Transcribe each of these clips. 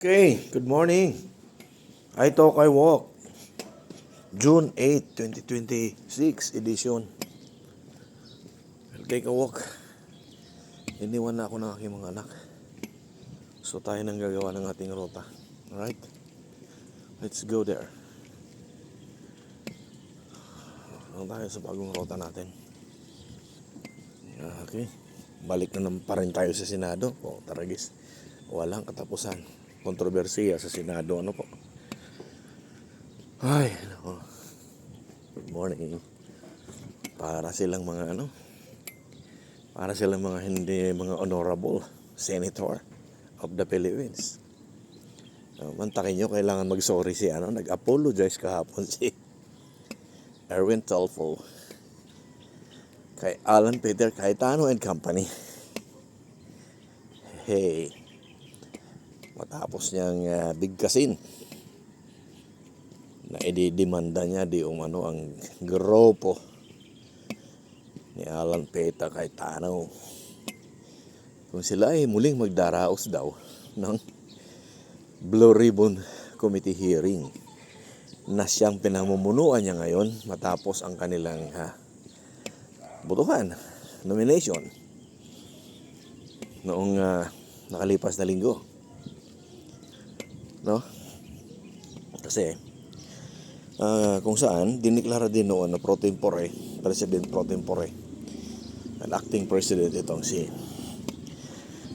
Okay, good morning. I Talk, I Walk, June 8, 2026 edition. I'll take a walk. Iniwan na ako ng aking mga anak. So tayo nang gagawa ng ating rota. Alright? Let's go there. Ano tayo sa bagong rota natin? Okay. Balik na naman pa rin tayo sa Senado. O, taragis. Walang katapusan. Kontrobersiya sa Senado. Ano po? Ay, nako. Good morning. Para silang mga hindi mga honorable senator of the Philippines. Mantakin nyo, kailangan mag-sorry nag-apologize kahapon si Erwin Tulfo kay Alan Peter Cayetano and Company. Hey, matapos niyang bigkasin na ididemanda niya di umano ang grupo ni Alan Peter Cayetano kung sila ay muling magdaraos daw ng Blue Ribbon Committee hearing na siyang pinamumunuan niya ngayon matapos ang kanilang botohan, nomination noong nakalipas na linggo, no? Kasi kung saan diniklara din noon na President pro tempore ang acting president itong si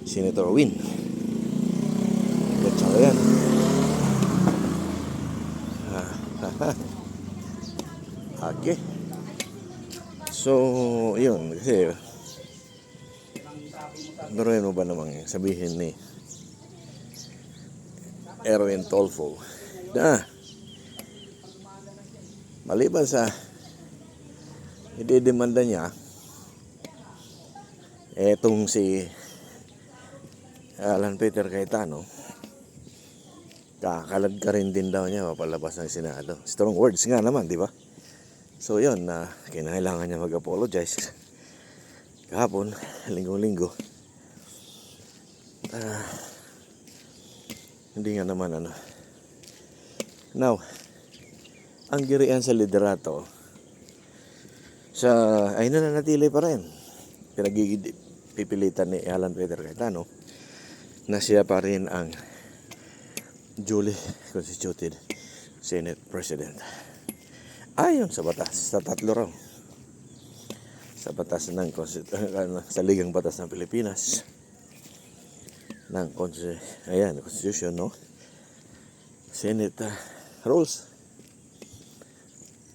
Senator Win. At yan. Okay. So, yun. Kasi, naroon mo ba namang sabihin ni Erwin Tulfo na maliban sa ididemanda niya etong si Alan Peter Cayetano, kakalad ka rin din daw niya mapalabas ng Senado. Strong words nga naman, di ba? So yun, kinailangan niya mag-apologize kahapon, linggo-linggo. Hindi nga naman Now, ang girian sa liderato ay nananatili pa rin. Pinagpipilitan ni Alan Peter Cayetano na siya pa rin ang duly constituted Senate President. Ayon sa batas, sa tatlo raw. Sa batas ng sa Ligang Batas ng Pilipinas ng Constitution, no? Senate rules.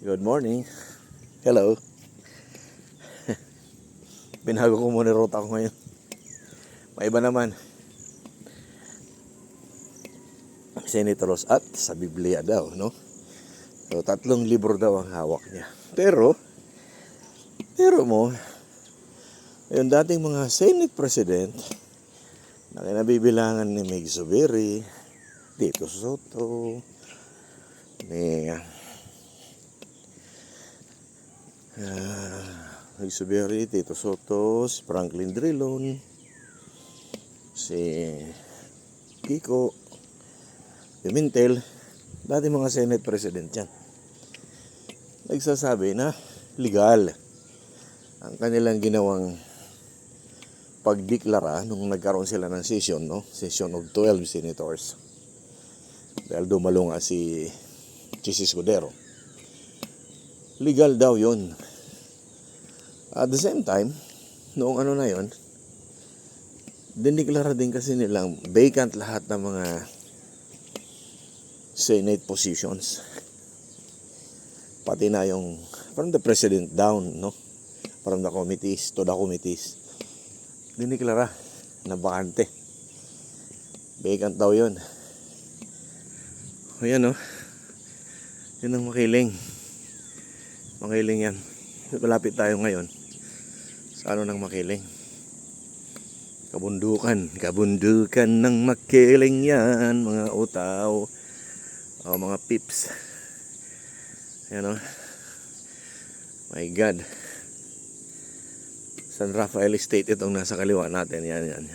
Good morning. Hello. Binago ko muna rota ko ngayon. May iba naman. Senate rules at sa Biblia daw, no? So, 3 libro daw ang hawak niya. Pero yung dating mga Senate President na kinabibilangan ni Meg Zubiri, Tito Soto, ni Meg Zubiri, Tito Soto, si Franklin Drilon, si Kiko Pimentel, dating mga Senate President yan, nagsasabi na legal ang kanilang ginawang pagdeklara nung nagkaroon sila ng session, no? Session of 12 senators. Dahil dumalo nga si Chis Escudero. Legal daw yun. At the same time, noong na yun, dineklara din kasi nilang vacant lahat ng mga Senate positions. Pati na yung from the president down, no? From the committees to the committees. Diniklara na bakante. Vacant daw yun. Ayan, no? Yun ang makiling. Makiling yan. Malapit tayo ngayon sa ng makiling. Kabundukan ng makiling yan, mga utaw. O mga pips. Ayan, no? My God. San Rafael Estate itong nasa kaliwa natin. Yan.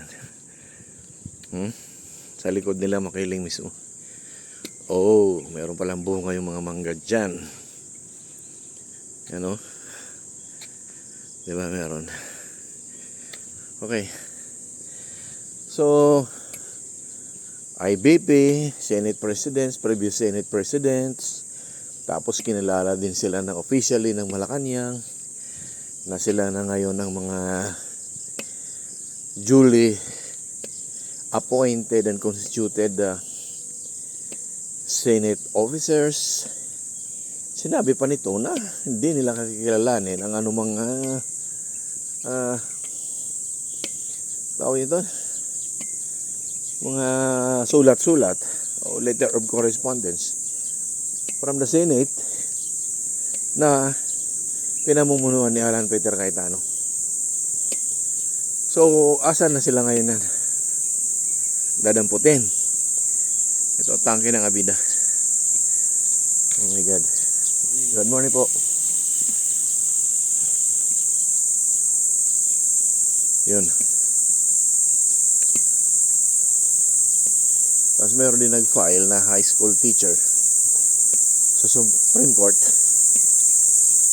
Sa likod nila makiling mismo. Oh, meron palang bunga yung mga mangga dyan. Yan o. Diba meron? Okay. So, IBP, Senate Presidents, previous Senate Presidents, tapos kinilala din sila ng officially ng Malacanang na sila na ngayon ng mga duly appointed and constituted Senate officers. Sinabi pa nito na hindi nila kakilalanin ang anumang tawag ito, mga sulat-sulat o letter of correspondence from the Senate na pinamumunuan ni Alan Peter Cayetano. So, asan na sila ngayon na dadamputin? Ito, tangke ng Abida. Oh my God. Good morning po. Yun. Tapos meron din nag-file na high school teacher sa Supreme Court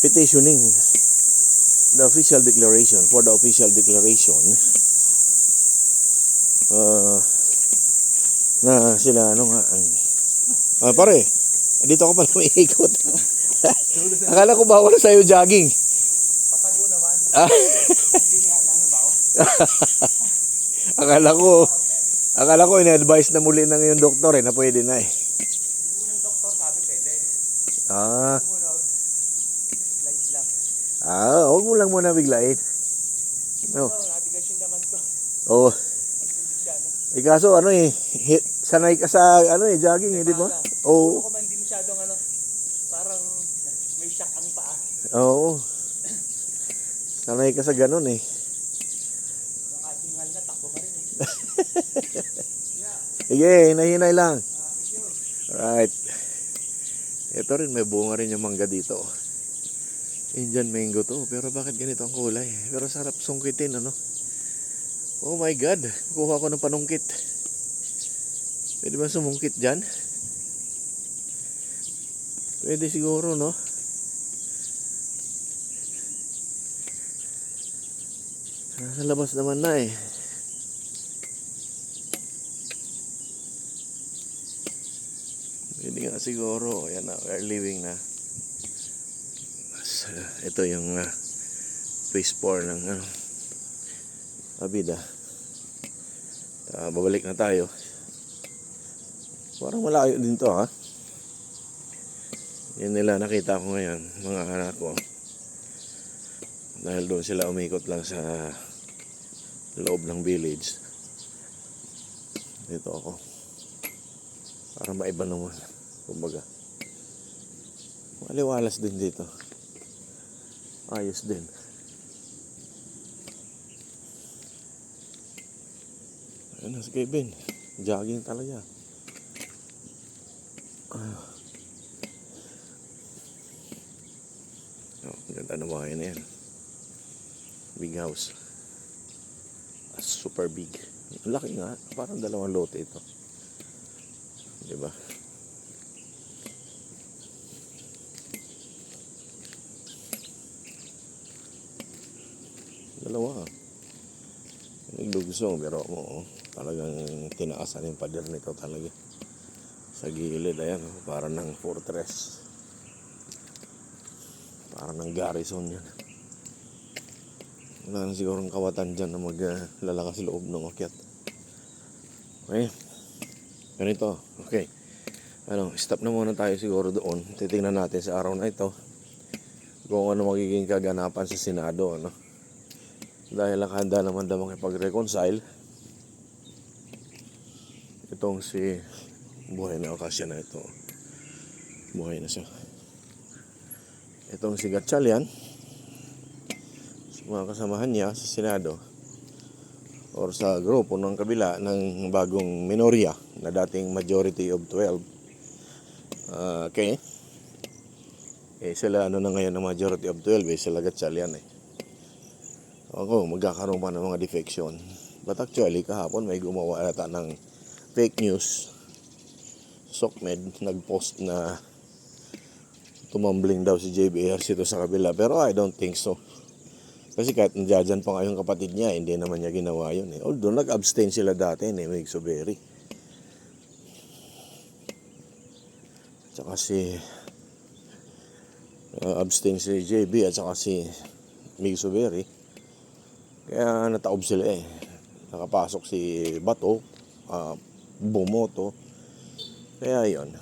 petitioning the official declaration for the official declaration na sila ano nga pare, dito ako pala may ikot. Akala ko bawal sa'yo jogging. Patago naman. Hindi nga lang bawal. Akala ko in-advise na muli ng yung doktor na pwede na eh. Unang doktor sabi pwede. Sumunod. Light lang. Huwag mo lang muna biglain. No. Natigas yung naman ko. Oo. Hindi siya, no? Kaso sanay ka sa jogging, di ba? Oo. Puro ko man hindi masyadong parang may shock ang paa. Oo. Sanay ka sa ganun eh. Nakatingal na, takbo pa rin eh. Sige, hinay-hinay lang. Alright. Ito rin, may bunga rin yung mangga dito. Indian mango to. Pero bakit ganito ang kulay? Pero sarap sungkitin, ano? Oh my God. Kuha ko ng panungkit. Pwede ba sumungkit dyan? Pwede siguro, no? Nasa labas naman na eh. Pwede nga siguro. Ayan na, we're leaving na. Ito yung phase 4 ng Abida. Babalik na tayo. Parang malayo din to, ha? Yan nila nakita ko ngayon, mga anak ko. Dahil doon sila umikot lang sa loob ng village. Dito ako. Para maiba naman. Kumbaga. Maliwalas din dito. Ayos din. Ayun na si Kevin. Jogging talaga. Ganda na bahay na yan. Big house. Super big. Laki nga. Parang 2 lote ito. Diba? Dalawa. Nagdugsong pero talagang tinaasan yung pader nito talaga. Sa gilid, ayan. Parang ng fortress. Parang ng garrison yan. Wala na sigurong kawatan dyan na maglalakas loob ng akyat. Okay. Ganito. Okay. Stop na muna tayo siguro doon. Titingnan natin sa araw na ito kung ano magiging kaganapan sa Senado. Dahil nakahanda naman daw makipag-reconcile itong si buhay na Ocasio na ito. Buhay na siya. Itong si Gatchalian, mga kasamahan niya sa Senado or sa grupo ng kabila ng bagong minorya na dating majority of 12. Okay. Sila na ngayon ng majority of 12 sila Gatchalian magkakaroon pa ng mga defection. But actually kahapon may gumawa ata ng fake news. SOCMED nag-post na tumambling daw si JBRC ito sa kabila. Pero I don't think so. Kasi kahit nandiyan pa nga yung kapatid niya, hindi naman niya ginawa yun eh. Although nag-abstain sila dati ni Mig Suberi. Tsaka si abstain si JB at saka si Mig Suberi. Kaya nataob sila eh. Nakapasok si Bato, Bumoto. Kaya yon.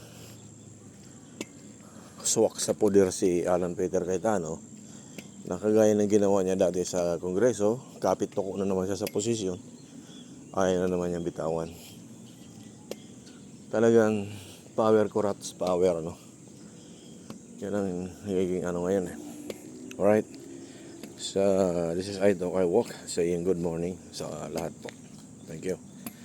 Swak sa poder si Alan Peter Cayetano. Nakagaya ng ginawa niya dati sa Kongreso, kapit toko na naman siya sa posisyon. Ayaw na naman niya bitawan. Talagang power corrupts power, no? Yan ang nagiging ano ngayon eh. Alright. So, this is Aito Kay Walk saying good morning sa lahat po. Thank you.